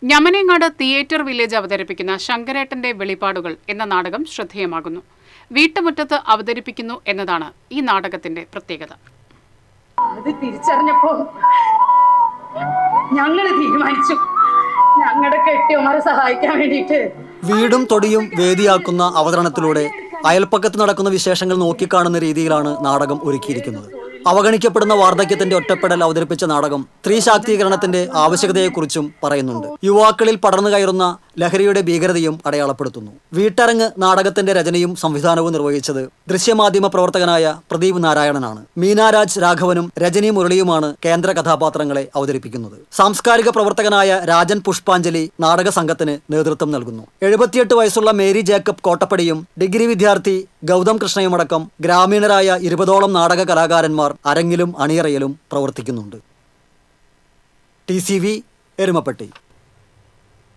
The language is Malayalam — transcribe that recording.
ഞമനേങ്ങാട് തിയേറ്റർ വില്ലേജ് അവതരിപ്പിക്കുന്ന ശങ്കരേട്ടന്റെ വെളിപാടുകൾ എന്ന നാടകം ശ്രദ്ധേയമാകുന്നു. വീട്ടുമുറ്റത്ത് അവതരിപ്പിക്കുന്നു എന്നതാണ് ഈ നാടകത്തിന്റെ പ്രത്യേകത. അത് തിരിച്ചറിഞ്ഞപ്പോ ഞങ്ങള് തീരുമാനിച്ചു ഞങ്ങളുടെ കെട്ടിയമാരെ സഹായിക്കാൻ വേണ്ടിയിട്ട്. വീടും തൊടിയും വേദിയാക്കുന്ന അവതരണത്തിലൂടെ അയൽപ്പക്കത്ത് നടക്കുന്ന വിശേഷങ്ങൾ നോക്കിക്കാണുന്ന രീതിയിലാണ് നാടകം ഒരുക്കിയിരിക്കുന്നത്. അവഗണിക്കപ്പെടുന്ന വാർദ്ധക്യത്തിന്റെ ഒറ്റപ്പെടൽ അവതരിപ്പിച്ച നാടകം സ്ത്രീ ശാക്തീകരണത്തിന്റെ ആവശ്യകതയെക്കുറിച്ചും പറയുന്നുണ്ട്. യുവാക്കളിൽ പടർന്നു കയറുന്ന ലഹരിയുടെ ഭീകരതയും അടയാളപ്പെടുത്തുന്നു. വീട്ടരങ്ങ് നാടകത്തിന്റെ രചനയും സംവിധാനവും നിർവഹിച്ചത് ദൃശ്യമാധ്യമ പ്രവർത്തകനായ പ്രദീപ് നാരായണനാണ്. മീനാരാജ് രാഘവനും രജനി മുരളിയുമാണ് കേന്ദ്ര കഥാപാത്രങ്ങളെ അവതരിപ്പിക്കുന്നത്. സാംസ്കാരിക പ്രവർത്തകനായ രാജൻ പുഷ്പാഞ്ജലി നാടക സംഘത്തിന് നേതൃത്വം നൽകുന്നു. 78 വയസ്സുള്ള മേരി ജേക്കബ് കോട്ടപ്പടിയും ഡിഗ്രി വിദ്യാർത്ഥി ഗൗതം കൃഷ്ണയുമടക്കം ഗ്രാമീണരായ 20ഓളം നാടക കലാകാരന്മാർ അരങ്ങിലും അണിയറയിലും പ്രവർത്തിക്കുന്നുണ്ട്. TCV എരുമപ്പെട്ടി.